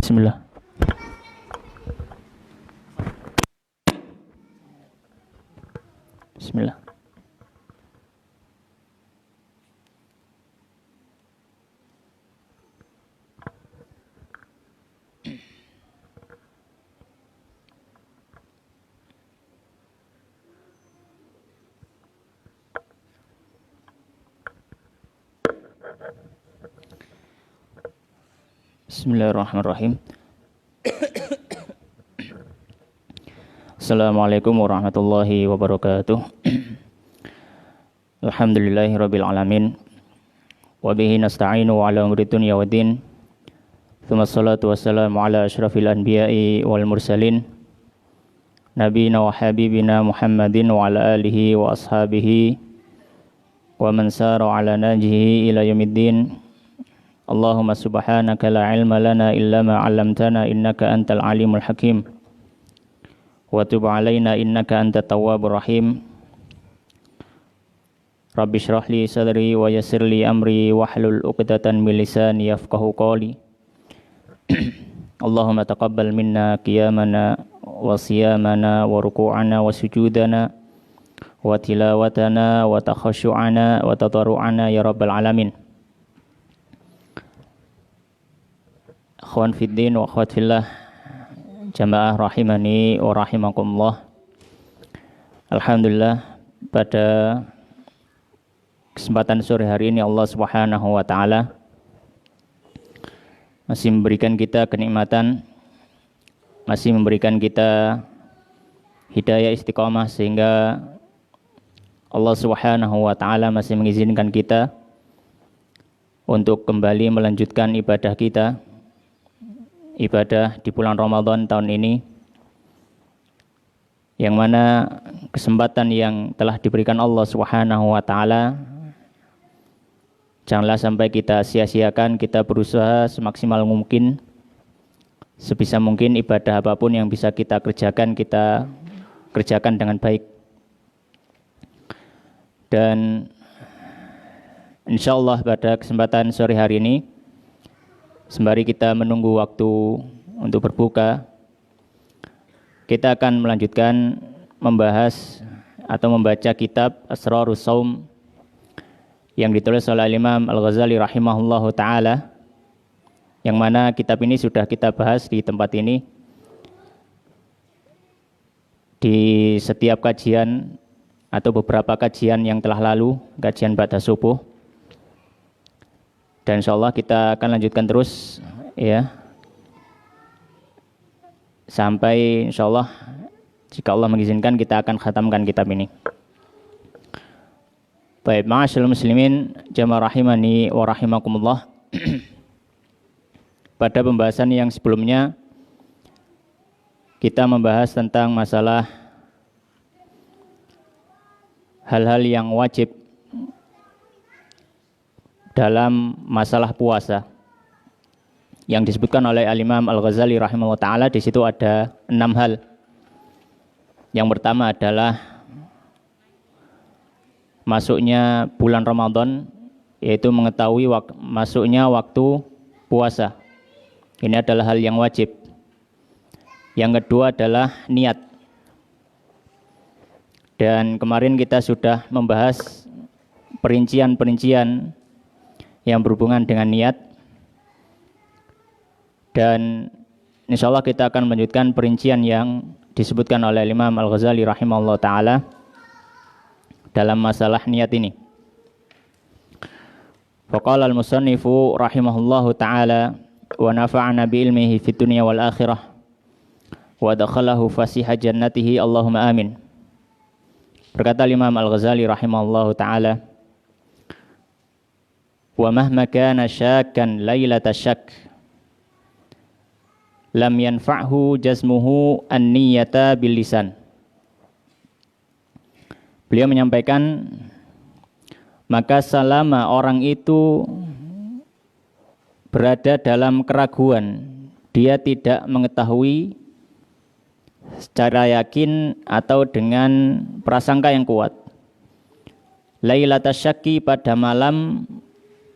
Bismillah. Bismillah. Bismillahirrahmanirrahim. Assalamualaikum warahmatullahi wabarakatuh. Alhamdulillahirabbil alamin. Wa bihi nasta'inu ala umuri dunya waddin. Tsumma shalatu wassalamu ala asyrafil anbiya'i wal mursalin. Nabiyina wa habibina Muhammadin wa ala alihi wa ashabihi wa man sara ala najhihi ila yaumiddin. Allahumma subhanaka la ilma lana illa ma 'allamtana innaka antal alimul hakim wa tub 'alaina innaka antat tawwabur rahim. Rabbi shrah li sadri wa yassir li amri wahlul 'uqdatan min lisani yafqahu qawli. Allahumma taqabbal minna qiyamana wa siyamana wa ruku'ana wa sujudana wa tilawatana wa takhashu'ana wa tadarru'ana ya rabbal alamin. Akhwan fiddin wa akhwat fillah, jamaah rahimani wa rahimakumullah. Alhamdulillah, pada kesempatan sore hari ini Allah Subhanahu wa taala masih memberikan kita kenikmatan, masih memberikan kita hidayah istiqamah, sehingga Allah Subhanahu wa taala masih mengizinkan kita untuk kembali melanjutkan ibadah kita, ibadah di bulan Ramadan tahun ini, yang mana kesempatan yang telah diberikan Allah Subhanahu wa taala janganlah sampai kita sia-siakan. Kita berusaha semaksimal mungkin, sebisa mungkin ibadah apapun yang bisa kita kerjakan dengan baik. Dan insyaallah pada kesempatan sore hari ini, sembari kita menunggu waktu untuk berbuka, kita akan melanjutkan membahas atau membaca kitab Asrarus Shaum yang ditulis oleh Imam Al-Ghazali rahimahullahu ta'ala, yang mana kitab ini sudah kita bahas di tempat ini di setiap kajian atau beberapa kajian yang telah lalu, kajian ba'da subuh. Dan insyaallah kita akan lanjutkan terus ya, sampai insyaallah jika Allah mengizinkan kita akan khatamkan kitab ini. Baik, ma'asyiral muslimin, jamaah rahimani wa rahimakumullah. Pada pembahasan yang sebelumnya kita membahas tentang masalah hal-hal yang wajib dalam masalah puasa yang disebutkan oleh Al-Imam Al-Ghazali rahimahullah ta'ala. Di situ ada 6 hal. Yang pertama adalah masuknya bulan Ramadan, yaitu mengetahui masuknya waktu puasa. Ini adalah hal yang wajib. Yang kedua adalah niat. Dan kemarin kita sudah membahas perincian-perincian yang berhubungan dengan niat, dan insyaallah kita akan melanjutkan perincian yang disebutkan oleh Imam Al-Ghazali rahimahullah ta'ala dalam masalah niat ini. Faqala al-musannifu rahimahullahu ta'ala wa nafa'ana bi ilmihi fid dunya wal akhirah wa dakhalahu fasiha jannatihi Allahumma amin. Berkata Imam Al-Ghazali rahimahullahu ta'ala, wa mahma kana syakkan lailata syak lam yanfa'hu jazmuhu an-niyata bil lisan. Beliau menyampaikan, maka selama orang itu berada dalam keraguan, dia tidak mengetahui secara yakin atau dengan prasangka yang kuat, lailatas syakki, pada malam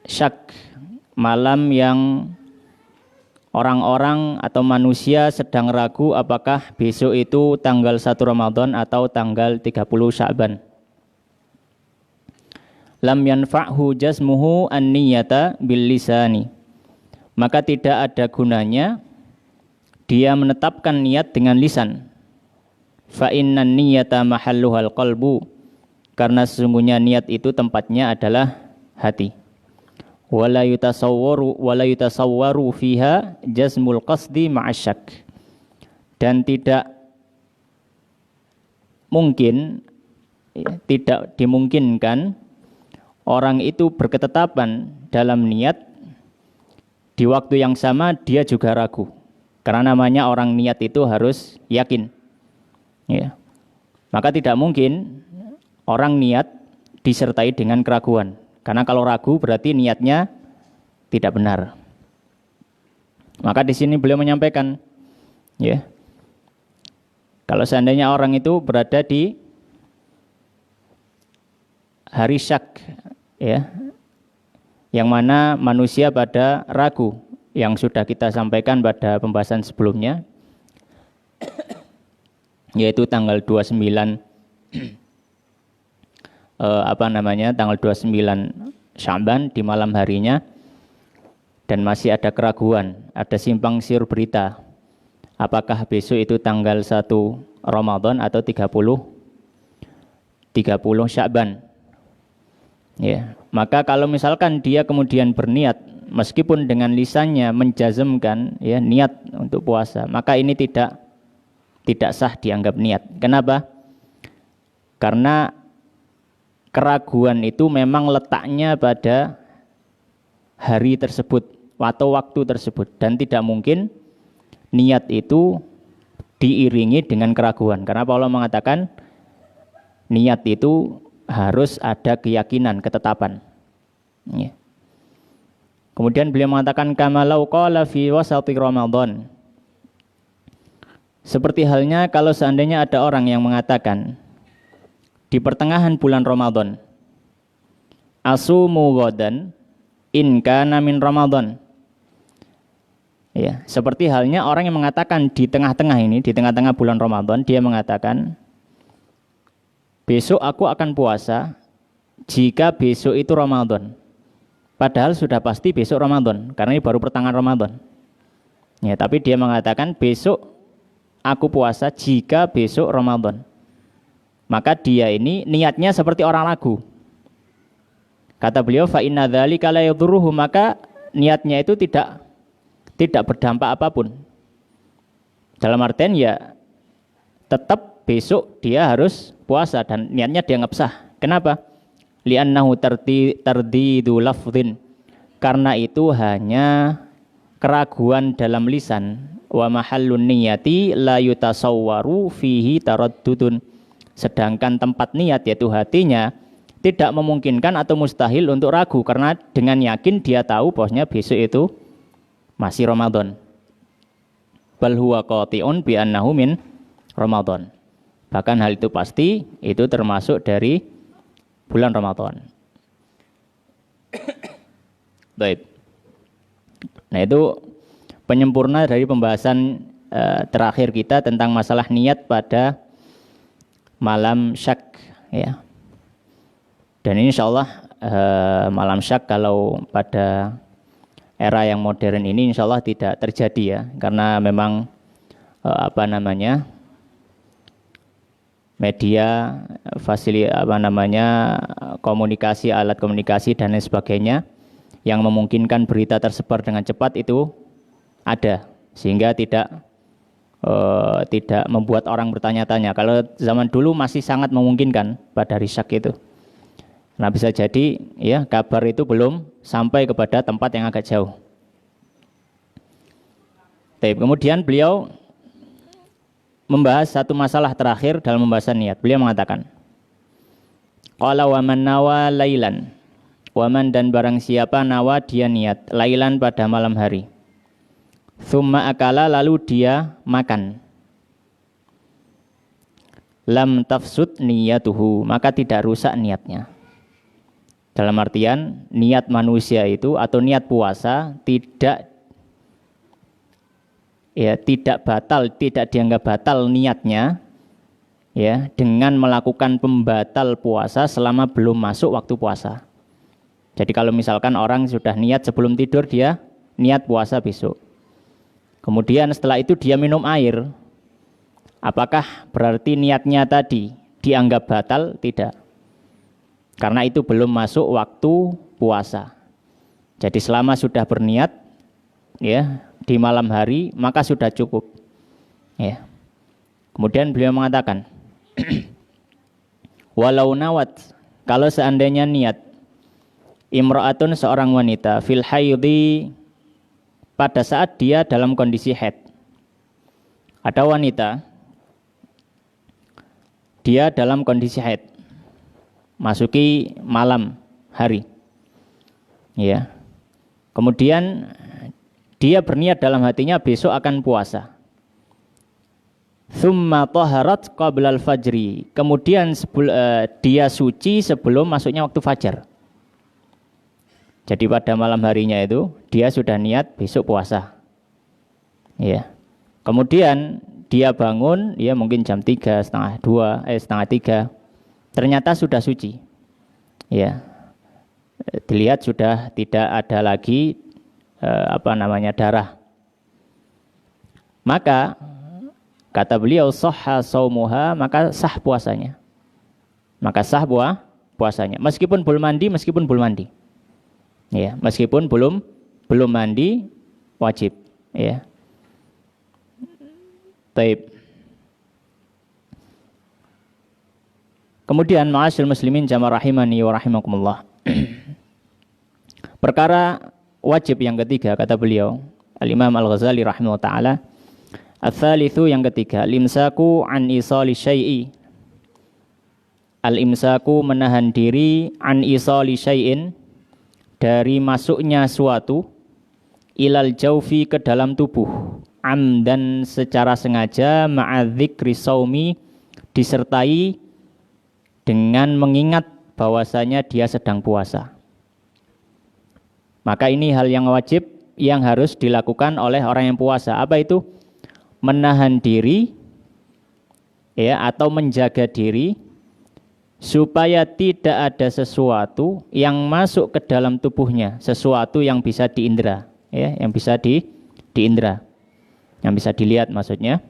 syak, malam yang orang-orang atau manusia sedang ragu apakah besok itu tanggal 1 Ramadan atau tanggal 30 Sya'ban. Lam yanfa'hu jazmuhu an-niyata bil lisani. Maka tidak ada gunanya dia menetapkan niat dengan lisan. Fa innan niyata mahalluhal qalbu. Karena sesungguhnya niat itu tempatnya adalah hati. Wala yutasawwaru fiha jazmul qasdi ma'asyak. Dan tidak mungkin, tidak dimungkinkan orang itu berketetapan dalam niat di waktu yang sama dia juga ragu. Karena namanya orang niat itu harus yakin. Ya. Maka tidak mungkin orang niat disertai dengan keraguan. Karena kalau ragu berarti niatnya tidak benar. Maka di sini beliau menyampaikan, ya, kalau seandainya orang itu berada di hari syak, ya, yang mana manusia pada ragu, yang sudah kita sampaikan pada pembahasan sebelumnya, yaitu tanggal 29 tanggal 29 Sya'ban di malam harinya, dan masih ada keraguan, ada simpang siur berita apakah besok itu tanggal 1 Ramadan atau 30 Sya'ban. Ya, maka kalau misalkan dia kemudian berniat meskipun dengan lisannya menjazmkan ya niat untuk puasa, maka ini tidak sah dianggap niat. Kenapa? Karena keraguan itu memang letaknya pada hari tersebut atau waktu tersebut, dan tidak mungkin niat itu diiringi dengan keraguan. Karena Allah mengatakan niat itu harus ada keyakinan, ketetapan. Ya. Kemudian beliau mengatakan kamalau qala fi wasati Ramadan. Seperti halnya kalau seandainya ada orang yang mengatakan di pertengahan bulan Ramadan, asumu ghadan in kana min Ramadan. Ya, seperti halnya orang yang mengatakan di tengah-tengah ini, di tengah-tengah bulan Ramadan, dia mengatakan besok aku akan puasa jika besok itu Ramadan. Padahal sudah pasti besok Ramadan, karena ini baru pertengahan Ramadan. Ya, tapi dia mengatakan besok aku puasa jika besok Ramadan. Maka dia ini niatnya seperti orang ragu. Kata beliau, fa inna dzalika la yadurruhu, maka niatnya itu tidak berdampak apapun. Dalam artian ya tetap besok dia harus puasa dan niatnya dianggap sah. Kenapa? Li'annahu tardidu lafdhin. Karena itu hanya keraguan dalam lisan. Wa mahallun niyati la yutasawwaru fihi taraddudun. Sedangkan tempat niat yaitu hatinya tidak memungkinkan atau mustahil untuk ragu, karena dengan yakin dia tahu bahwasanya besok itu masih Ramadan. Bal huwa qati'un bi annahu min Ramadan. Bahkan hal itu pasti itu termasuk dari bulan Ramadan. Baik. Nah, itu penyempurna dari pembahasan terakhir kita tentang masalah niat pada malam syak, ya. Dan ini insyaallah malam syak kalau pada era yang modern ini insyaallah tidak terjadi, ya, karena memang media komunikasi, alat komunikasi dan lain sebagainya yang memungkinkan berita tersebar dengan cepat itu ada, sehingga tidak membuat orang bertanya-tanya. Kalau zaman dulu masih sangat memungkinkan pada hari syak itu. Nah, bisa jadi ya kabar itu belum sampai kepada tempat yang agak jauh. Kemudian beliau membahas satu masalah terakhir dalam pembahasan niat. Beliau mengatakan, qala wa man nawa lailan. Waman, dan barang siapa nawa dia niat lailan pada malam hari. Thumma akala, lalu dia makan. Lam tafsud niyatuhu, maka tidak rusak niatnya. Dalam artian niat manusia itu atau niat puasa tidak ya tidak batal, tidak dianggap batal niatnya ya dengan melakukan pembatal puasa selama belum masuk waktu puasa. Jadi kalau misalkan orang sudah niat sebelum tidur, dia niat puasa besok. Kemudian setelah itu dia minum air. Apakah berarti niatnya tadi dianggap batal? Tidak. Karena itu belum masuk waktu puasa. Jadi selama sudah berniat ya di malam hari maka sudah cukup. Ya. Kemudian beliau mengatakan walau nawat, kalau seandainya niat imra'atun seorang wanita fil haidhi pada saat dia dalam kondisi haid. Ada wanita dia dalam kondisi haid, masuki malam hari, ya. Kemudian dia berniat dalam hatinya besok akan puasa. Tsumma taharat qabla al-fajri. Kemudian dia suci sebelum masuknya waktu fajar. Jadi pada malam harinya itu dia sudah niat besok puasa. Ya. Kemudian dia bangun, ya mungkin jam 3, setengah 3. Ternyata sudah suci. Ya. Dilihat sudah tidak ada lagi darah. Maka kata beliau sahha shaumuha, maka sah puasanya. Maka sah puasanya. Meskipun belum mandi. Ya, meskipun belum mandi wajib, ya. Baik. Kemudian ma'asyiral muslimin jamaah rahimani wa rahimakumullah. Perkara wajib yang ketiga kata beliau, Al-Imam Al-Ghazali rahimahullah taala, ats-tsalitsu yang ketiga, al-imsaku an isali syai'i. Al-imsaku menahan diri an isali syai'in dari masuknya suatu ilal jaufi ke dalam tubuh amdan secara sengaja ma'adzikri saumi disertai dengan mengingat bahwasanya dia sedang puasa. Maka ini hal yang wajib yang harus dilakukan oleh orang yang puasa. Apa itu? Menahan diri ya atau menjaga diri supaya tidak ada sesuatu yang masuk ke dalam tubuhnya, sesuatu yang bisa diindra, ya, yang bisa diindra, yang bisa dilihat maksudnya,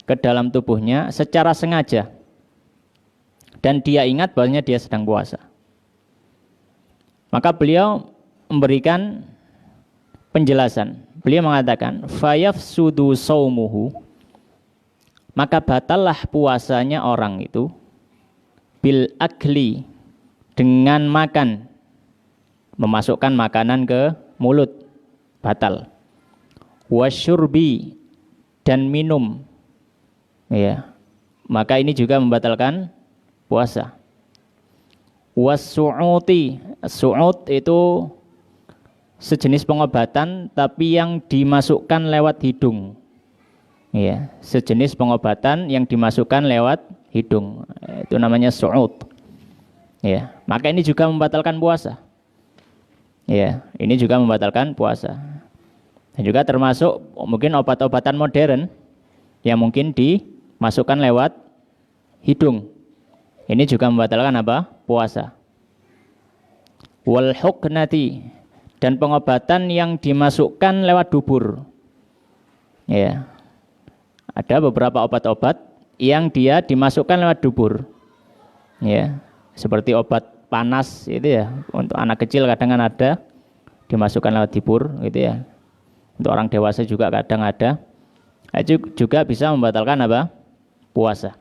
ke dalam tubuhnya secara sengaja, dan dia ingat bahwasanya dia sedang puasa. Maka beliau memberikan penjelasan. Beliau mengatakan, fayafsudu saumuhu, maka batallah puasanya orang itu bil akli, dengan makan, memasukkan makanan ke mulut, batal. Wasyurbi, dan minum, ya, maka ini juga membatalkan puasa. Wasu'uti, su'ud itu sejenis pengobatan tapi yang dimasukkan lewat hidung, ya, sejenis pengobatan yang dimasukkan lewat hidung, itu namanya su'ud, ya. Maka ini juga membatalkan puasa, ya, ini juga membatalkan puasa. Dan juga termasuk mungkin obat-obatan modern yang mungkin dimasukkan lewat hidung, ini juga membatalkan apa? Puasa. Wal huknati, dan pengobatan yang dimasukkan lewat dubur, ya. Ada beberapa obat-obat yang dia dimasukkan lewat dubur, ya, seperti obat panas itu ya, untuk anak kecil kadang ada dimasukkan lewat dubur gitu ya. Untuk orang dewasa juga kadang ada. Itu juga bisa membatalkan apa? Puasa.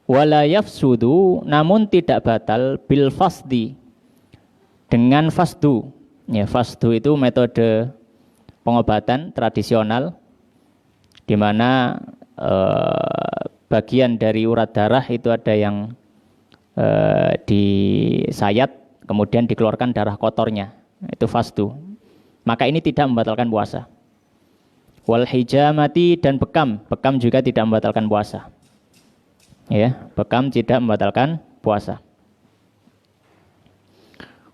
Wala yafsudu, namun tidak batal bil fasdi, dengan fasdu. Ya, fasdu itu metode pengobatan tradisional di mana bagian dari urat darah itu ada yang disayat kemudian dikeluarkan darah kotornya, itu fasdu. Maka ini tidak membatalkan puasa. Wal hijamati, dan bekam juga tidak membatalkan puasa. Ya, bekam tidak membatalkan puasa.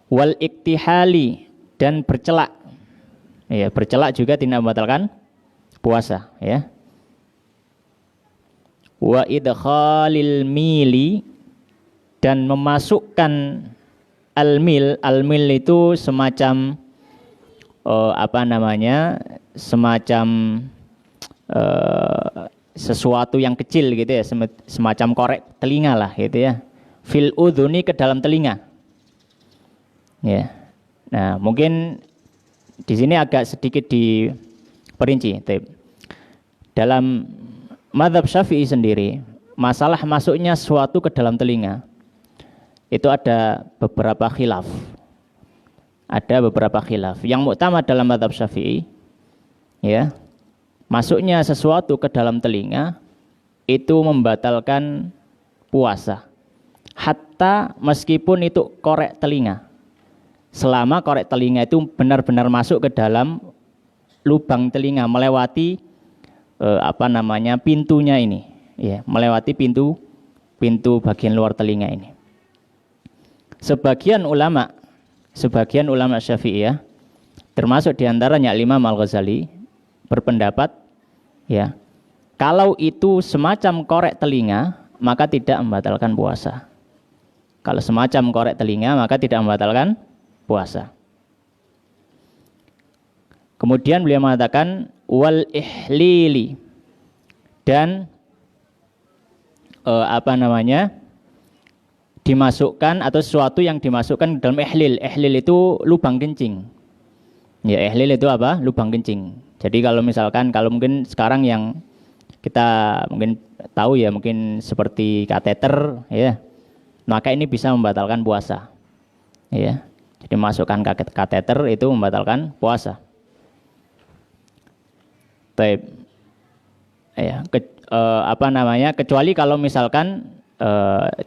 Wal iktihali, dan bercelak. Ya, bercelak juga tidak membatalkan puasa, ya. Wa idkhalil mili, dan memasukkan al-mil itu semacam semacam sesuatu yang kecil gitu ya, semacam korek telinga lah gitu ya, fil udhuni, ke dalam telinga, ya. Nah, mungkin di sini agak sedikit diperinci. Dalam mazhab Syafi'i sendiri, masalah masuknya sesuatu ke dalam telinga itu ada beberapa khilaf. Ada beberapa khilaf. Yang muktamad dalam mazhab Syafi'i, ya, masuknya sesuatu ke dalam telinga itu membatalkan puasa. Hatta meskipun itu korek telinga. Selama korek telinga itu benar-benar masuk ke dalam lubang telinga, melewati pintunya ini, ya, melewati pintu bagian luar telinga ini. Sebagian ulama Syafi'iyah, termasuk diantaranya Imam Al-Ghazali, berpendapat, ya, kalau itu semacam korek telinga maka tidak membatalkan puasa. Kalau semacam korek telinga maka tidak membatalkan puasa. Kemudian beliau mengatakan wal ihlili, dan dimasukkan atau sesuatu yang dimasukkan ke dalam ihlil. Ihlil itu lubang kencing. Ya, ihlil itu apa? Lubang kencing. Jadi kalau misalkan, kalau mungkin sekarang yang kita mungkin tahu ya, mungkin seperti kateter, ya, maka ini bisa membatalkan puasa, ya. Jadi masukkan kateter itu membatalkan puasa. Baik. Ya, kecuali kalau misalkan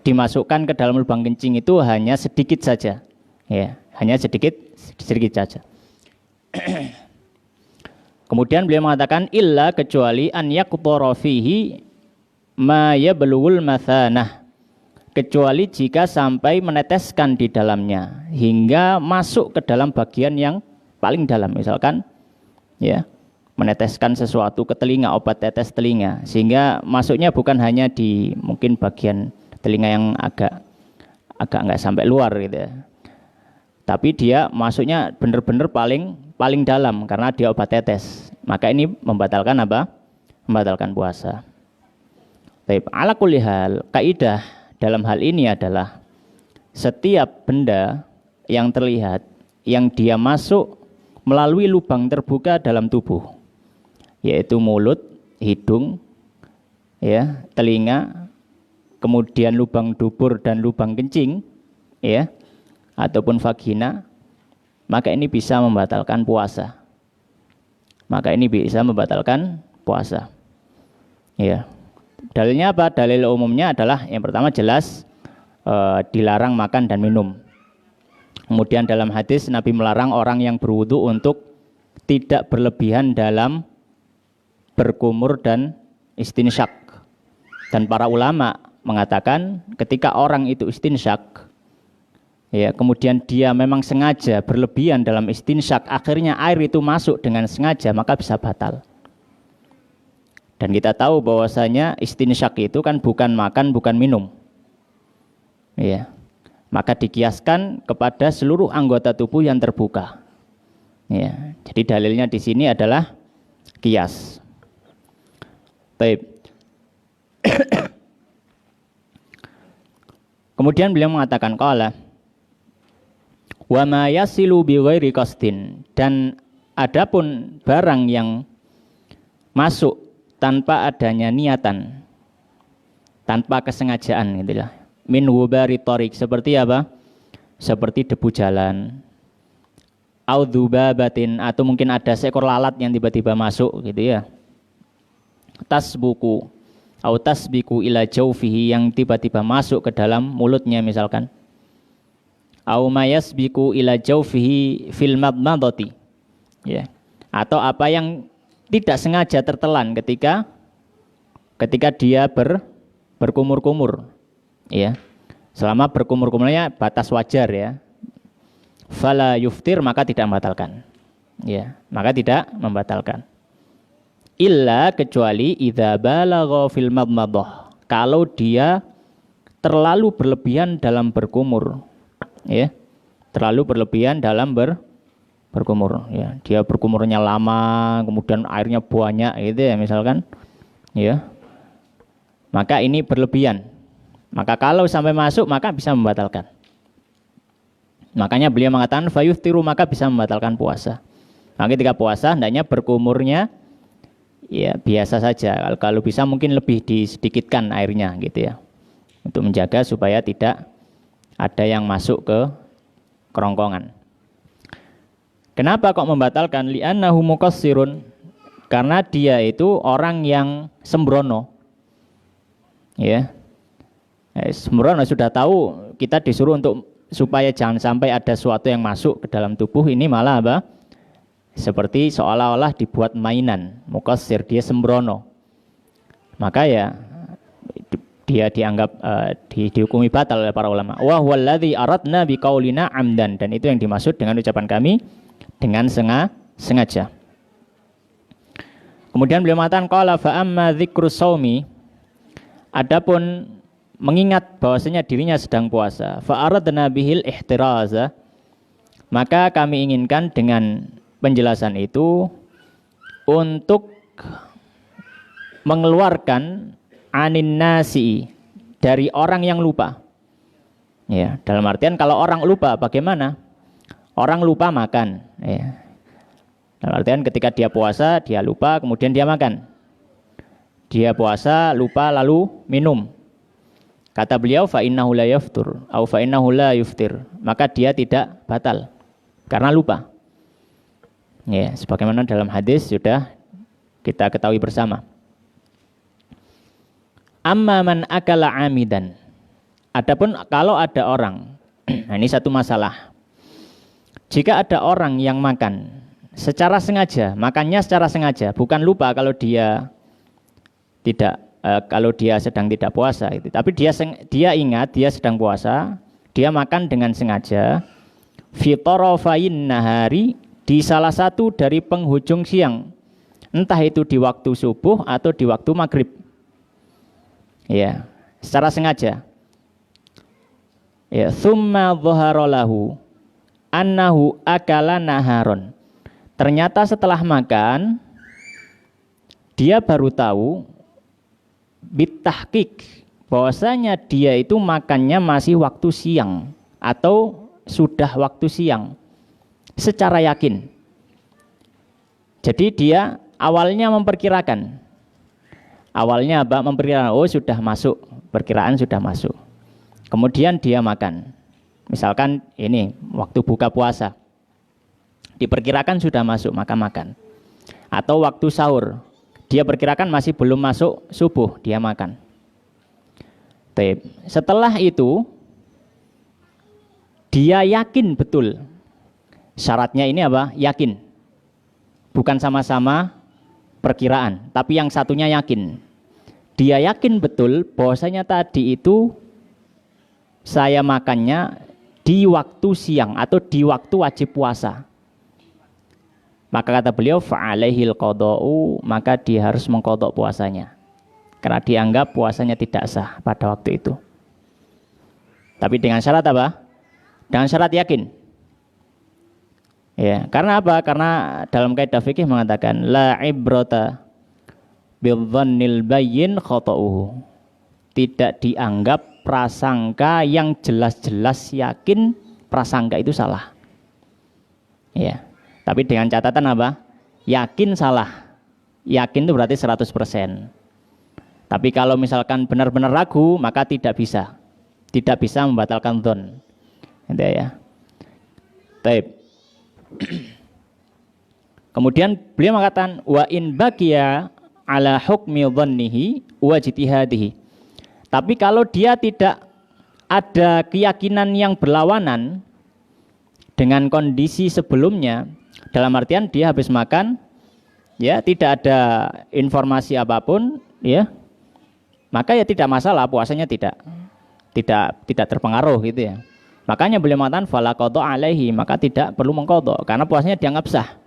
dimasukkan ke dalam lubang kencing itu hanya sedikit saja, ya, hanya sedikit saja. Kemudian beliau mengatakan illa, kecuali an yaqtara fihi ma yablugul mathanah, kecuali jika sampai meneteskan di dalamnya hingga masuk ke dalam bagian yang paling dalam, misalkan, ya, meneteskan sesuatu ke telinga, obat tetes telinga, sehingga masuknya bukan hanya di mungkin bagian telinga yang agak nggak sampai luar gitu ya, tapi dia masuknya benar-benar paling dalam karena dia obat tetes, maka ini membatalkan apa? Membatalkan puasa. Baik, ala kulli hal, kaidah dalam hal ini adalah setiap benda yang terlihat yang dia masuk melalui lubang terbuka dalam tubuh, yaitu mulut, hidung, ya, telinga, kemudian lubang dubur dan lubang kencing, ya, ataupun vagina, maka ini bisa membatalkan puasa. Maka ini bisa membatalkan puasa. Ya. Dalilnya apa? Dalil umumnya adalah yang pertama jelas dilarang makan dan minum. Kemudian dalam hadis Nabi melarang orang yang berwudu untuk tidak berlebihan dalam berkumur dan istinsyak. Dan para ulama mengatakan ketika orang itu istinsyak, ya, kemudian dia memang sengaja berlebihan dalam istinsyak, akhirnya air itu masuk dengan sengaja, maka bisa batal. Dan kita tahu bahwasanya istinsyak itu kan bukan makan, bukan minum, ya. Maka dikiaskan kepada seluruh anggota tubuh yang terbuka, ya. Jadi dalilnya di sini adalah kias. Baik. Kemudian beliau mengatakan qala wa ma yasilu bi ghairi qasdin, dan adapun barang yang masuk tanpa adanya niatan, tanpa kesengajaan gitulah. Min wubari tariq, seperti apa? Seperti debu jalan. Au dzubabatin, atau mungkin ada seekor lalat yang tiba-tiba masuk gitu ya. Tasbuku au tasbiku ila jaufihi, yang tiba-tiba masuk ke dalam mulutnya misalkan. Au mayasbiku ila jaufihi fil madmadati, ya. Atau apa yang tidak sengaja tertelan ketika dia berkumur-kumur, ya. Selama berkumur-kumurnya batas wajar, ya. Fala yuftir, maka tidak membatalkan, ya, maka tidak membatalkan. Illa kecuali idza balagha fil madmadah. Kalau dia terlalu berlebihan dalam berkumur, ya. Terlalu berlebihan dalam berkumur, ya. Dia berkumurnya lama, kemudian airnya banyak gitu ya misalkan, ya. Maka ini berlebihan. Maka kalau sampai masuk maka bisa membatalkan. Makanya beliau mengatakan fayuftiru, maka bisa membatalkan puasa. Maka ketika puasa hendaknya berkumurnya ya biasa saja. Kalau bisa mungkin lebih disedikitkan airnya gitu ya. Untuk menjaga supaya tidak ada yang masuk ke kerongkongan. Kenapa kok membatalkan? Li'annahu muqassirun. Karena dia itu orang yang sembrono. Ya. Sembrono, sudah tahu kita disuruh untuk supaya jangan sampai ada sesuatu yang masuk ke dalam tubuh, ini malah apa? Seperti seolah-olah dibuat mainan. Muqassir, dia sembrono. Maka ya dia dianggap dihukumi batal oleh para ulama. Wa huwallazi aradna biqaulina amdan, dan itu yang dimaksud dengan ucapan kami dengan sengaja. Kemudian beliau mengatakan qala fa amma dzikrus shaumi, adapun mengingat bahwasanya dirinya sedang puasa, fa aradna bihil ihtiraza, maka kami inginkan dengan penjelasan itu untuk mengeluarkan anin nasi, dari orang yang lupa. Ya, dalam artian kalau orang lupa bagaimana? Orang lupa makan, ya. Dalam artian ketika dia puasa, dia lupa, kemudian dia makan. Dia puasa, lupa, lalu minum. Kata beliau, fa innahu la yaftur, au fa innahu la yuftir. Maka dia tidak batal karena lupa. Ya, sebagaimana dalam hadis sudah kita ketahui bersama. Amma man akala amidan. Adapun kalau ada orang, nah ini satu masalah. Jika ada orang yang makan secara sengaja, makannya secara sengaja, bukan lupa kalau dia tidak, kalau dia sedang tidak puasa itu, tapi dia ingat dia sedang puasa, dia makan dengan sengaja, fi tarafain nahari, di salah satu dari penghujung siang, entah itu di waktu subuh atau di waktu maghrib, ya, secara sengaja. Ya, tsumma dhahara lahu annahu akala naharon. Ternyata setelah makan dia baru tahu bitahqiq bahwasanya dia itu makannya masih waktu siang atau sudah waktu siang secara yakin. Jadi dia awalnya memperkirakan. Awalnya apa? Memperkirakan, oh sudah masuk, perkiraan sudah masuk. Kemudian dia makan. Misalkan ini waktu buka puasa, diperkirakan sudah masuk, maka makan. Atau waktu sahur, dia perkirakan masih belum masuk subuh, dia makan. Setelah itu dia yakin betul. Syaratnya ini apa? Yakin. Bukan sama-sama perkiraan, tapi yang satunya yakin. Dia yakin betul bahwasanya tadi itu saya makannya di waktu siang atau di waktu wajib puasa. Maka kata beliau fa'alaihil qada'u, maka dia harus mengqadha puasanya. Karena dianggap puasanya tidak sah pada waktu itu. Tapi dengan syarat apa? Dengan syarat yakin. Ya, karena apa? Karena dalam kaidah fikih mengatakan la ibrata bidzannil bayyin khata'uhu. Tidak dianggap prasangka yang jelas-jelas yakin prasangka itu salah. Ya. Tapi dengan catatan apa? Yakin salah. Yakin itu berarti 100%. Tapi kalau misalkan benar-benar ragu, maka tidak bisa. Tidak bisa membatalkan dzon. Gitu ya. Baik. Kemudian beliau mengatakan wa in baqiya ala hukmi dhannihi wa ijtihadihi. Tapi kalau dia tidak ada keyakinan yang berlawanan dengan kondisi sebelumnya, dalam artian dia habis makan, ya tidak ada informasi apapun, ya, maka ya tidak masalah, puasanya tidak terpengaruh gitu ya. Makanya beliau mengatakan fala qadha alaihi, maka tidak perlu mengqadha karena puasanya dianggap sah.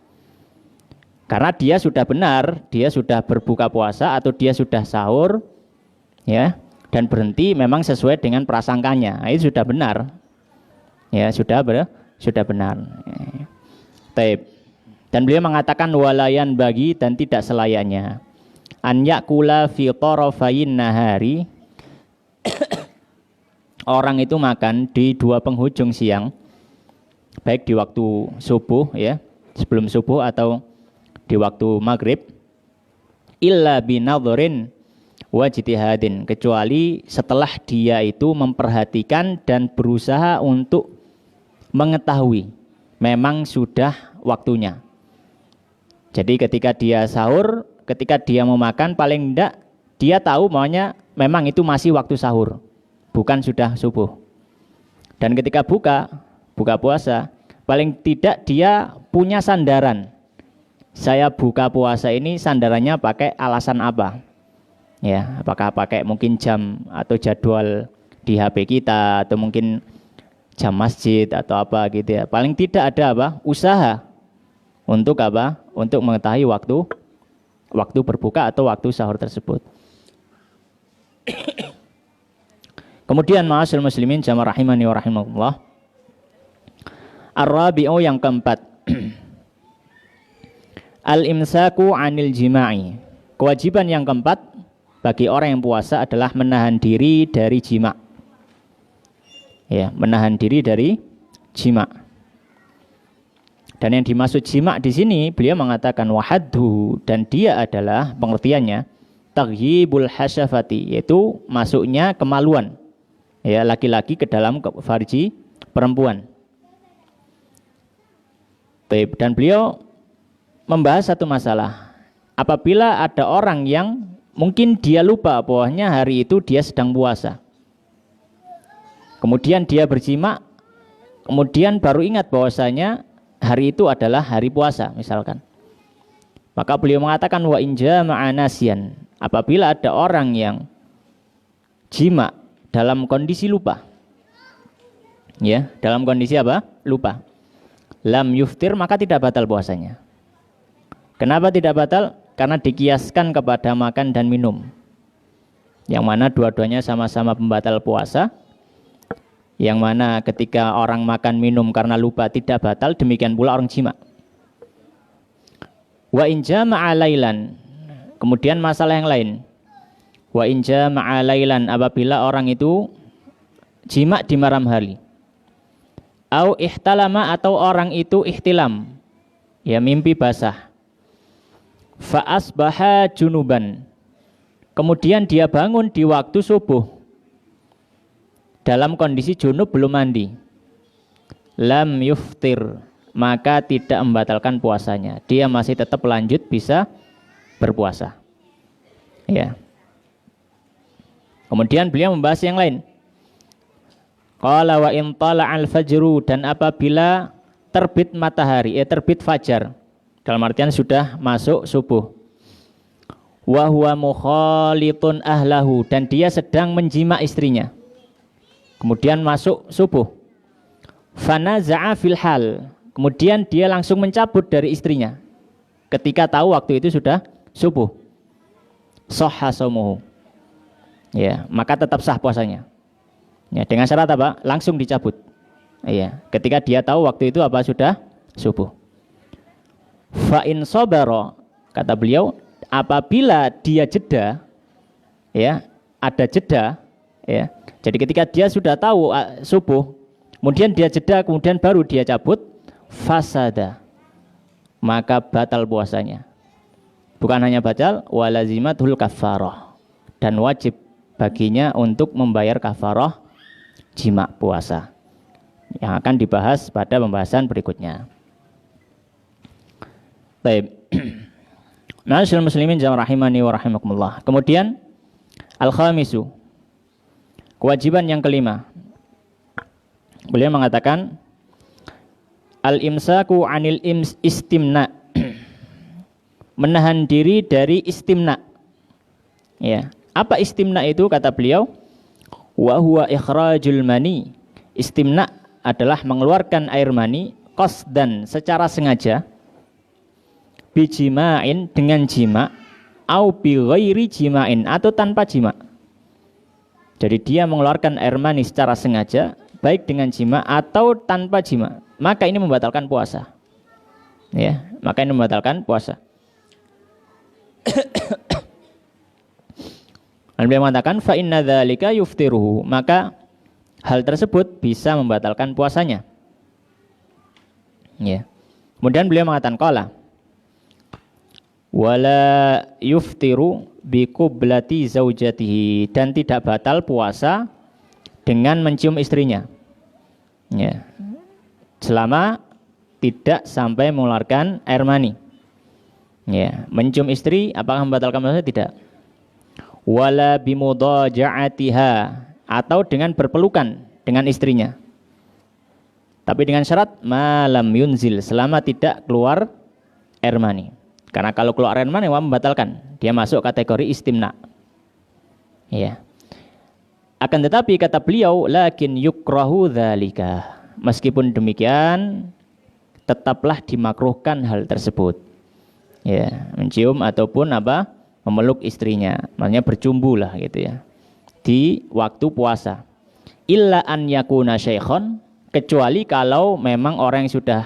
Karena dia sudah benar, dia sudah berbuka puasa atau dia sudah sahur, ya, dan berhenti memang sesuai dengan prasangkanya. Nah, itu sudah benar. Ya, sudah benar. Taib. Dan beliau mengatakan walayan bagi dan tidak selayaknya an yakula fi tarafayin nahari. Orang itu makan di dua penghujung siang, baik di waktu subuh, ya, sebelum subuh atau di waktu maghrib, illa binadharin wajtihadin, kecuali setelah dia itu memperhatikan dan berusaha untuk mengetahui memang sudah waktunya. Jadi ketika dia sahur, ketika dia mau makan, paling tidak dia tahu maunya memang itu masih waktu sahur, bukan sudah subuh. Dan ketika buka puasa, paling tidak dia punya sandaran. Saya buka puasa ini sandarannya pakai alasan apa? Ya, apakah pakai mungkin jam atau jadwal di HP kita, atau mungkin jam masjid atau apa gitu ya. Paling tidak ada apa? Usaha untuk apa? Untuk mengetahui waktu berbuka atau waktu sahur tersebut. Kemudian ma'asyiral muslimin jamaah rahimani wa rahimakumullah. Ar-rabi'u yang keempat. Al-imsaku 'anil jima'i. Kewajiban yang keempat bagi orang yang puasa adalah menahan diri dari jima'. Ya, menahan diri dari jima'. Dan yang dimaksud jima' di sini beliau mengatakan wahadhu, dan dia adalah pengertiannya taghyibul hasyafati, yaitu masuknya kemaluan, ya, laki-laki ke dalam farji perempuan. Dan beliau membahas satu masalah. Apabila ada orang yang mungkin dia lupa bahwanya hari itu dia sedang puasa, kemudian dia berjima, kemudian baru ingat bahwasanya hari itu adalah hari puasa misalkan, maka beliau mengatakan wa inja ma'anasian, apabila ada orang yang jima dalam kondisi lupa, ya, dalam kondisi apa? Lupa, lam yuftir, maka tidak batal puasanya. Kenapa tidak batal? Karena dikiaskan kepada makan dan minum, yang mana dua-duanya sama-sama pembatal puasa. Yang mana ketika orang makan minum karena lupa tidak batal, demikian pula orang jima. Wa in jama'a lailan, kemudian masalah yang lain. Wa in jama'a lailan, apabila orang itu jima di malam hari. Au ihtalama, atau orang itu ihtilam, ya, mimpi basah. Fa asbaha junuban, kemudian dia bangun di waktu subuh dalam kondisi junub, belum mandi. Lam yuftir, maka tidak membatalkan puasanya. Dia masih tetap lanjut bisa berpuasa. Ya. Kemudian beliau membahas yang lain. Qala wa in tala'al fajru, dan apabila terbit matahari, terbit fajar, dalam artian sudah masuk subuh. Wa huwa mukhalitun ahlahu, dan dia sedang menjima istrinya. Kemudian masuk subuh. Fanaza'a fil hal, kemudian dia langsung mencabut dari istrinya ketika tahu waktu itu sudah subuh. Shahha shaumuhu. Ya, maka tetap sah puasanya. Ya, dengan syarat apa? Langsung dicabut. Ya, ketika dia tahu waktu itu apa sudah subuh. Fa in sabara, kata beliau, apabila dia jeda, ya, ada jeda, ya. Jadi ketika dia sudah tahu subuh, kemudian dia jeda, kemudian baru dia cabut, fasada, maka batal puasanya. Bukan hanya batal, walazimatul kafarah, dan wajib baginya untuk membayar kafarah jima puasa, yang akan dibahas pada pembahasan berikutnya. Baik. Ma'asyiral muslimin jamaah rahimani wa rahimakumullah. Kemudian al-khamisu, kewajiban yang kelima. Beliau mengatakan al-imsaku 'anil istimna, menahan diri dari istimna. Ya, apa istimna itu? Kata beliau, wa huwa ikhrajul mani. Istimna adalah mengeluarkan air mani qasdan, secara sengaja, bijima'in dengan jima, au bi ghairi jima'in atau tanpa jima. Jadi dia mengeluarkan air mani secara sengaja, baik dengan jima atau tanpa jima, maka ini membatalkan puasa. Ya, maka ini membatalkan puasa. Dan beliau mengatakan fa inna dzalika yuftiruhu, maka hal tersebut bisa membatalkan puasanya. Ya. Kemudian beliau mengatakan qala wala yuftiru bi qiblati zaujatihi, dan tidak batal puasa dengan mencium istrinya. Ya. Selama tidak sampai mengeluarkan air mani. Ya, mencium istri apakah membatalkan puasa? Tidak. Wala bimudaja'atiha, atau dengan berpelukan dengan istrinya. Tapi dengan syarat malam yunzil, selama tidak keluar air mani. Karena kalau keluar air mani membatalkan, dia masuk kategori istimna. Ya. Akan tetapi kata beliau, lakin yukrahu dzalika. Meskipun demikian, tetaplah dimakruhkan hal tersebut. Ya, mencium ataupun apa? Memeluk istrinya, maknanya berjumbu lah gitu ya. Di waktu puasa. Illa an yakuna syaikhon, kecuali kalau memang orang yang sudah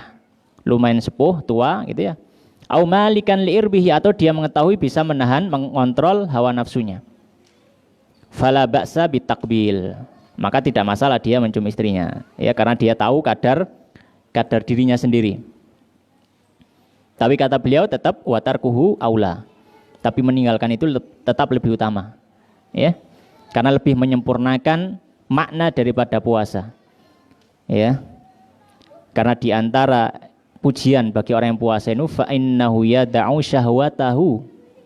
lumayan sepuh, tua gitu ya. Au malikan liirbihi, atau dia mengetahui bisa menahan, mengontrol hawa nafsunya. Fala ba'sa bitakbil, maka tidak masalah dia mencium istrinya, ya, karena dia tahu kadar dirinya sendiri. Tapi kata beliau tetap watarkuhu aula, tapi meninggalkan itu tetap lebih utama, ya, karena lebih menyempurnakan makna daripada puasa, ya, karena diantara pujian bagi orang yang puasa itu fa innahu yada'u syahwatahu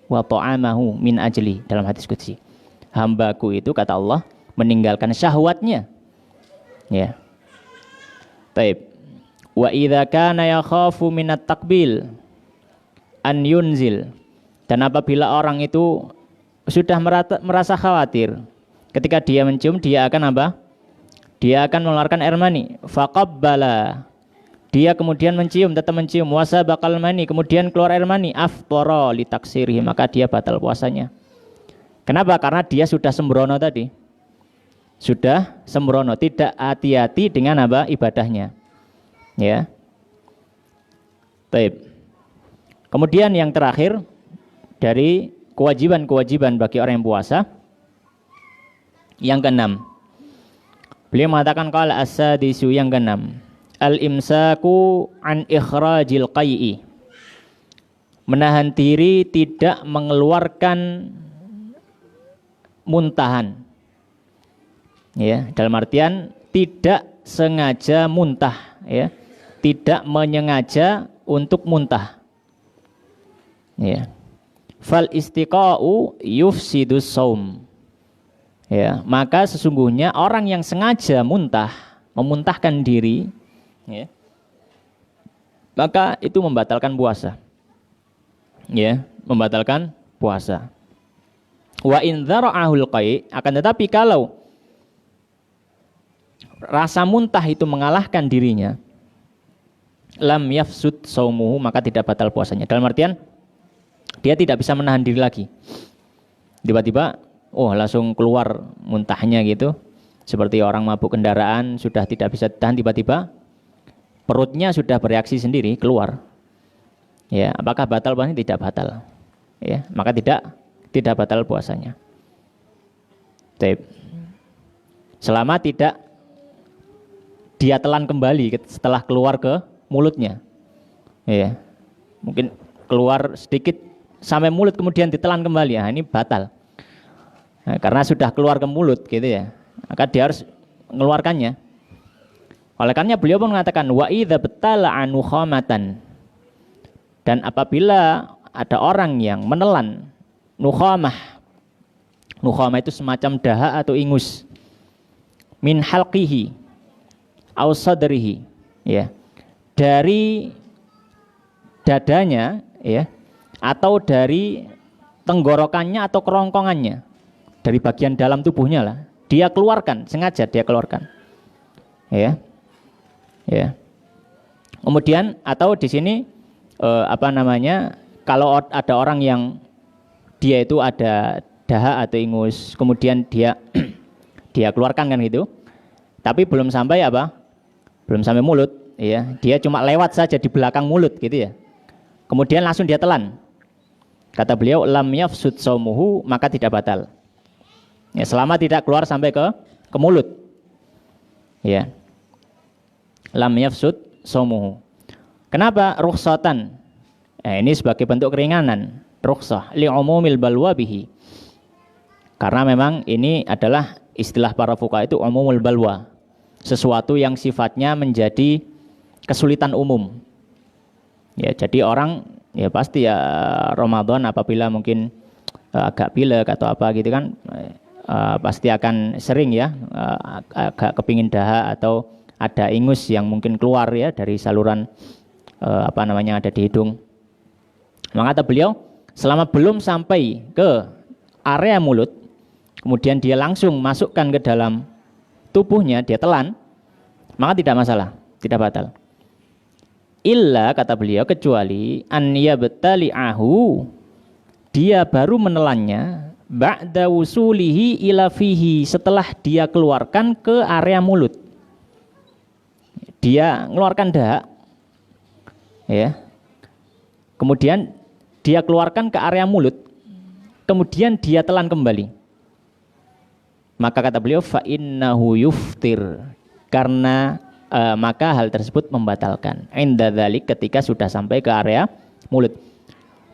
wa ta'amahu min ajli, dalam hadis qudsi, hambaku itu kata Allah meninggalkan syahwatnya, ya. Baik. Wa idza kana yakhafu minat takbil an yunzil, dan apabila orang itu sudah merasa khawatir ketika dia mencium, dia akan apa? Dia akan mengeluarkan air mani. Faqabbala, dia kemudian mencium, tetap mencium, wasa bakal mani, kemudian keluar air mani, aftara li taksirihi, maka dia batal puasanya. Kenapa? Karena dia sudah sembrono tadi. Sudah sembrono, tidak hati-hati dengan apa? Ibadahnya. Ya. Baik. Kemudian yang terakhir dari kewajiban-kewajiban bagi orang yang puasa, yang keenam, beliau mengatakan qala as-sadisu, yang keenam, al-imsaku an ikhrajil qai'i, menahan diri tidak mengeluarkan muntahan, ya, dalam artian tidak sengaja muntah, ya, tidak menyengaja untuk muntah, ya. Fal istiqa'u yufsidus saum, ya, maka sesungguhnya orang yang sengaja muntah, memuntahkan diri, ya, maka itu membatalkan puasa, ya, membatalkan puasa. Wa in dzara'ahul qai', akan tetapi kalau rasa muntah itu mengalahkan dirinya, lam yafsud saumuhu, maka tidak batal puasanya. Dalam artian dia tidak bisa menahan diri lagi. Tiba-tiba langsung keluar muntahnya gitu. Seperti orang mabuk kendaraan sudah tidak bisa tahan, tiba-tiba perutnya sudah bereaksi sendiri keluar. Ya, apakah batal puasanya? Tidak batal. Ya, maka tidak batal puasanya. Taip. Selama tidak dia telan kembali setelah keluar ke mulutnya. Ya. Mungkin keluar sedikit sampai mulut kemudian ditelan kembali, ya, ini batal. Nah, karena sudah keluar ke mulut gitu ya, maka dia harus mengeluarkannya. Oleh karena beliau pun mengatakan wa idza batala anu khamatan, dan apabila ada orang yang menelan nukhamah itu semacam dahak atau ingus, min halqihi au sadrihi, ya, dari dadanya, ya, atau dari tenggorokannya atau kerongkongannya, dari bagian dalam tubuhnya lah, dia keluarkan, sengaja dia keluarkan, ya, ya. Kemudian atau di sini kalau ada orang yang dia itu ada dahak atau ingus, kemudian dia dia keluarkan kan gitu, tapi belum sampai apa? Belum sampai mulut, ya. Dia cuma lewat saja di belakang mulut gitu ya. Kemudian langsung dia telan. Kata beliau, lam yafsud shaumuhu, maka tidak batal. Ya, selama tidak keluar sampai ke mulut. Ya. Lam yafsud shaumuhu. Kenapa rukhsatan? Ini sebagai bentuk keringanan, rukhsah li umumil balwa bihi. Karena memang ini adalah istilah para fuqaha itu umumul balwa. Sesuatu yang sifatnya menjadi kesulitan umum. Ya, jadi orang ya pasti ya Ramadan apabila mungkin agak pilek atau apa gitu kan pasti akan sering ya agak kepingin dahak atau ada ingus yang mungkin keluar ya dari saluran ada di hidung. Maka kata beliau, selama belum sampai ke area mulut, kemudian dia langsung masukkan ke dalam tubuhnya, dia telan, maka tidak masalah, tidak batal. Illa, kata beliau, kecuali an yabtali'ahu, dia baru menelannya ba'da wusulihi ila fihi, setelah dia keluarkan ke area mulut. Dia mengeluarkan dahak, ya. Kemudian dia keluarkan ke area mulut, kemudian dia telan kembali. Maka kata beliau, fa innahu yuftir, karena maka hal tersebut membatalkan. Inda dzalik, ketika sudah sampai ke area mulut.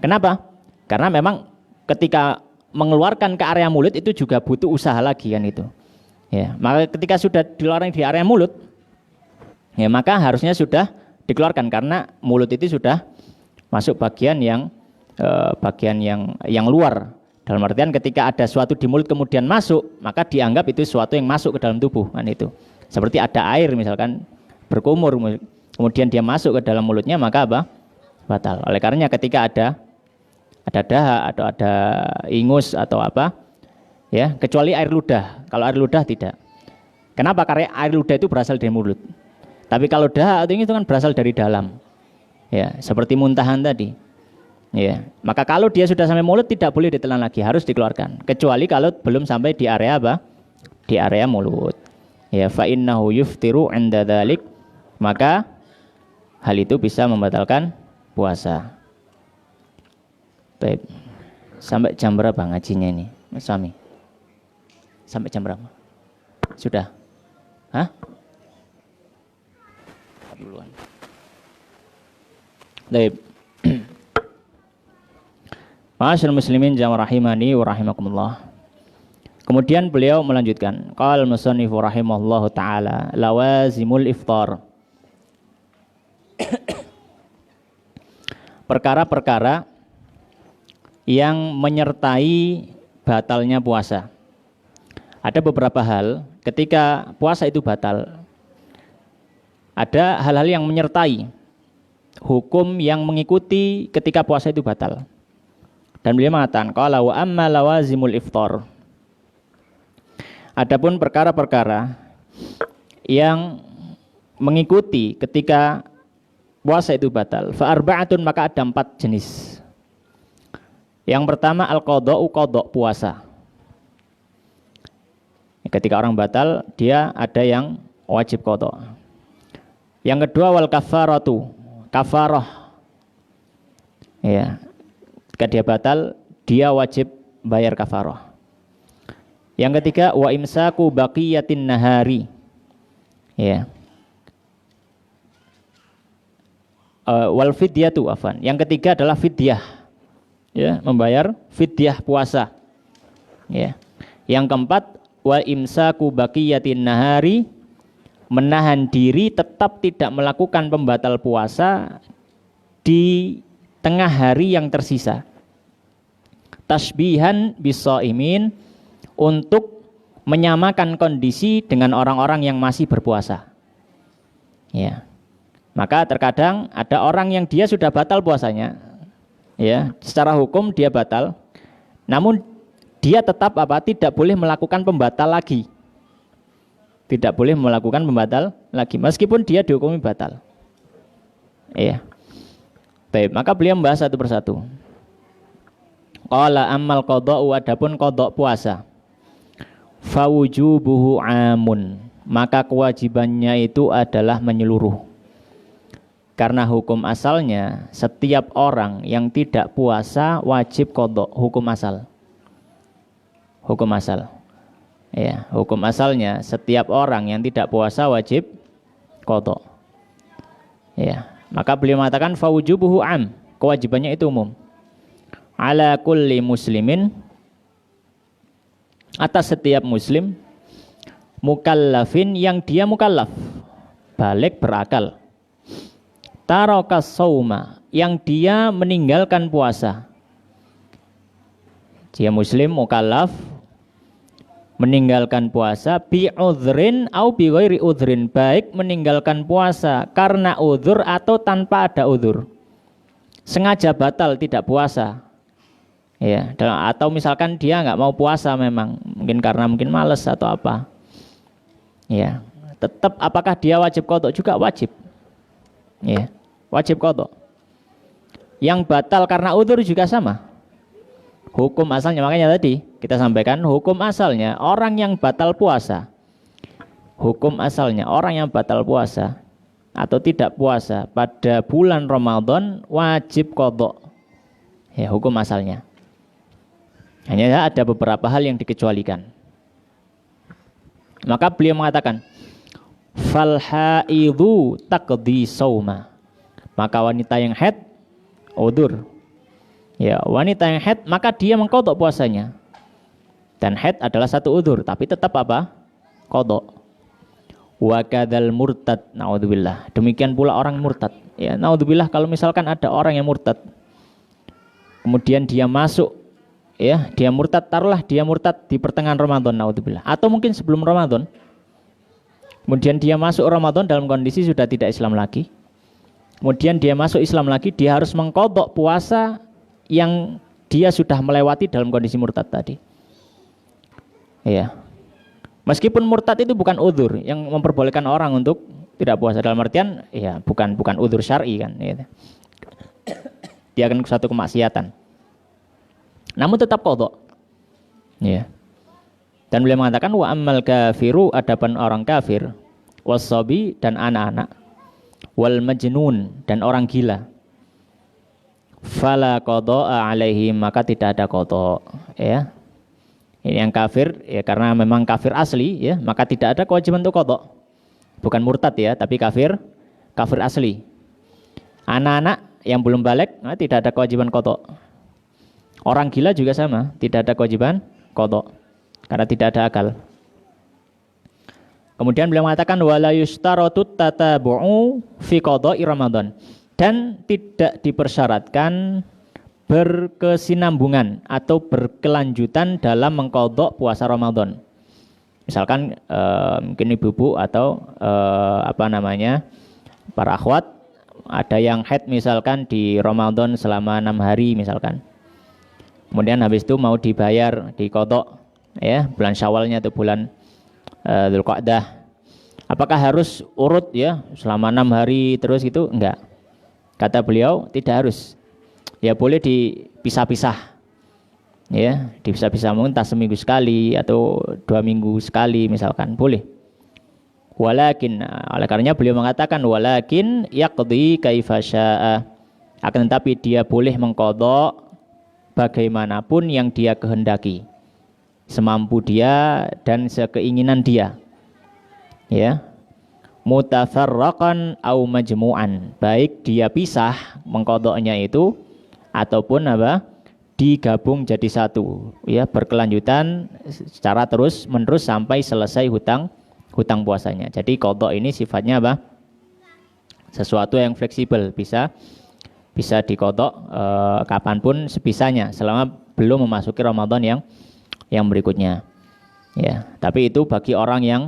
Kenapa? Karena memang ketika mengeluarkan ke area mulut itu juga butuh usaha lagi kan itu. Ya, maka ketika sudah dikeluarkan di area mulut, ya maka harusnya sudah dikeluarkan karena mulut itu sudah masuk bagian yang luar. Dalam artian ketika ada suatu di mulut kemudian masuk, maka dianggap itu suatu yang masuk ke dalam tubuh kan itu. Seperti ada air misalkan berkumur, kemudian dia masuk ke dalam mulutnya, maka apa? Batal. Oleh karenanya ketika ada dahak atau ada ingus atau apa, ya kecuali air ludah. Kalau air ludah tidak. Kenapa? Karena air ludah itu berasal dari mulut. Tapi kalau dahak atau ingus itu kan berasal dari dalam. Ya, seperti muntahan tadi. Ya, maka kalau dia sudah sampai mulut tidak boleh ditelan lagi, harus dikeluarkan. Kecuali kalau belum sampai di area apa? Di area mulut. Ya, fa innahu yuftiru 'inda dzalik, maka hal itu bisa membatalkan puasa. Baik. Sampai jam berapa ngajinya ini, Mas Sami? Sampai jam berapa? Sudah? Hah? Duluan. Baik. Ma'asyiral muslimin jamaah rahimani wa rahimakumullah. Kemudian beliau melanjutkan, qala al-musannifu rahimahullahu taala lawazimul iftar. Perkara-perkara yang menyertai batalnya puasa. Ada beberapa hal ketika puasa itu batal. Ada hal-hal yang menyertai hukum yang mengikuti ketika puasa itu batal. Dan beliau mengatakan, qala wa amma lawazimul iftar. Adapun perkara-perkara yang mengikuti ketika puasa itu batal, fa arba'atun, maka ada 4 jenis. Yang pertama al-qadha'u, qadha' puasa. Ketika orang batal, dia ada yang wajib qadha'. Yang kedua wal kafaratu, kafarah. Ya. Ketika dia batal, dia wajib bayar kafarah. Yang ketiga wa imsaku baqiyatin nahari. Ya. Wal fidyatu afan. Yang ketiga adalah fidyah. Ya, membayar fidyah puasa. Ya. Yang keempat wa imsaku baqiyatin nahari, menahan diri tetap tidak melakukan pembatal puasa di tengah hari yang tersisa. Tasbihan bisaimin, untuk menyamakan kondisi dengan orang-orang yang masih berpuasa. Ya. Maka terkadang ada orang yang dia sudah batal puasanya. Ya, secara hukum dia batal. Namun dia tetap tidak boleh melakukan pembatal lagi. Tidak boleh melakukan pembatal lagi meskipun dia dihukumi batal. Iya. Baik, maka beliau membahas satu persatu. Qala ammal qada'u adapun qada' puasa. Fawujubuhu amun. Maka kewajibannya itu adalah menyeluruh. Karena hukum asalnya setiap orang yang tidak puasa wajib qada', hukum asal. Hukum asal. Ya, hukum asalnya setiap orang yang tidak puasa wajib qada'. Ya, maka beliau mengatakan fawujubuhu am, kewajibannya itu umum. Ala kulli muslimin, atas setiap muslim, mukallafin yang dia mukallaf, balik berakal. Taraka sauma, yang dia meninggalkan puasa. Dia muslim mukallaf meninggalkan puasa bi udhrin au bi ghairi udhrin, baik meninggalkan puasa karena udhur atau tanpa ada udhur. Sengaja batal tidak puasa. Ya, atau misalkan dia nggak mau puasa memang, mungkin karena mungkin malas atau apa. Ya, tetap apakah dia wajib qada? Juga wajib. Ya, wajib qada. Yang batal karena udzur juga sama. Hukum asalnya, makanya tadi kita sampaikan hukum asalnya orang yang batal puasa. Hukum asalnya orang yang batal puasa atau tidak puasa pada bulan Ramadan wajib qada. Ya, hukum asalnya. Hanya ada beberapa hal yang dikecualikan. Maka beliau mengatakan, fal haidhu taqdi sauma. Maka wanita yang haid udzur. Ya, wanita yang haid maka dia mengqada puasanya. Dan haid adalah satu udzur, tapi tetap apa? Qada. Wa kadzal murtad, naudzubillah. Demikian pula orang murtad. Ya, naudzubillah kalau misalkan ada orang yang murtad. Kemudian dia masuk, ya, dia murtad, taruhlah dia murtad di pertengahan Ramadan, naudzubillah, atau mungkin sebelum Ramadan. Kemudian dia masuk Ramadan dalam kondisi sudah tidak Islam lagi. Kemudian dia masuk Islam lagi, dia harus mengqada puasa yang dia sudah melewati dalam kondisi murtad tadi. Ya. Meskipun murtad itu bukan udzur yang memperbolehkan orang untuk tidak puasa, dalam artian ya bukan udzur syar'i kan, ya. Dia akan satu kemaksiatan. Namun tetap qada. Ya. Dan beliau mengatakan wa ammal kafiru, adapun orang kafir, wasabi dan anak-anak, wal majnun dan orang gila, fala qada'a alaihim, maka tidak ada qada. Ya. Ini yang kafir ya, karena memang kafir asli ya, maka tidak ada kewajiban untuk qada. Bukan murtad ya, tapi kafir asli. Anak-anak yang belum balik, tidak ada kewajiban qada. Orang gila juga sama, tidak ada kewajiban qada karena tidak ada akal. Kemudian beliau mengatakan wala yustaratu tatabu'u fi qada'i Ramadan, dan tidak dipersyaratkan berkesinambungan atau berkelanjutan dalam mengqada puasa Ramadan. Misalkan mungkin ibu-ibu atau para akhwat ada yang haid misalkan di Ramadan selama 6 hari misalkan. Kemudian habis itu mau dibayar di qada ya, bulan Syawalnya atau bulan Dzulqa'dah. Apakah harus urut ya selama 6 hari terus itu? Enggak. Kata beliau tidak harus. Ya boleh dipisah-pisah. Ya, dipisah-pisah mungkin entah seminggu sekali atau 2 minggu sekali misalkan, boleh. Walakin, oleh karenanya beliau mengatakan walakin yaqdi kaifa syaa. Akan tetapi dia boleh mengqada bagaimanapun yang dia kehendaki, semampu dia dan sekeinginan dia. Ya. Mutafarraqan au majmu'an, baik dia pisah mengqadanya itu ataupun digabung jadi satu, ya, berkelanjutan secara terus menerus sampai selesai hutang puasanya. Jadi qada ini sifatnya sesuatu yang fleksibel, bisa diqada kapanpun sebisanya selama belum memasuki Ramadan yang berikutnya. Ya, tapi itu bagi orang yang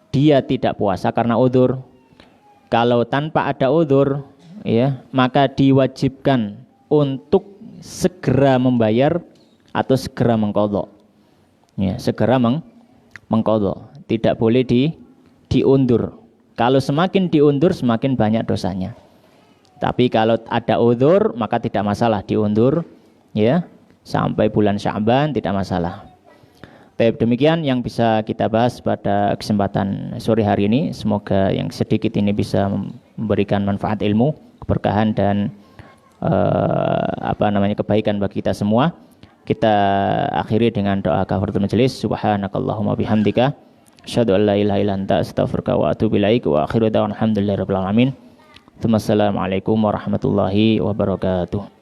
dia tidak puasa karena udzur. Kalau tanpa ada udzur, ya, maka diwajibkan untuk segera membayar atau segera mengqada. Ya, segera mengqada. Tidak boleh diundur. Kalau semakin diundur semakin banyak dosanya. Tapi kalau ada udzur maka tidak masalah diundur, ya. sampai bulan Sya'ban tidak masalah. Baik, demikian yang bisa kita bahas pada kesempatan sore hari ini. Semoga yang sedikit ini bisa memberikan manfaat ilmu, keberkahan dan kebaikan bagi kita semua. Kita akhiri dengan doa kafaratul majelis. Subhanakallahumma bihamdika asyhadu an la ilaha illa anta astaghfiruka wa atubu ilaik wa akhiru da'wana alhamdulillahirabbil alamin. Wassalamualaikum warahmatullahi wabarakatuh.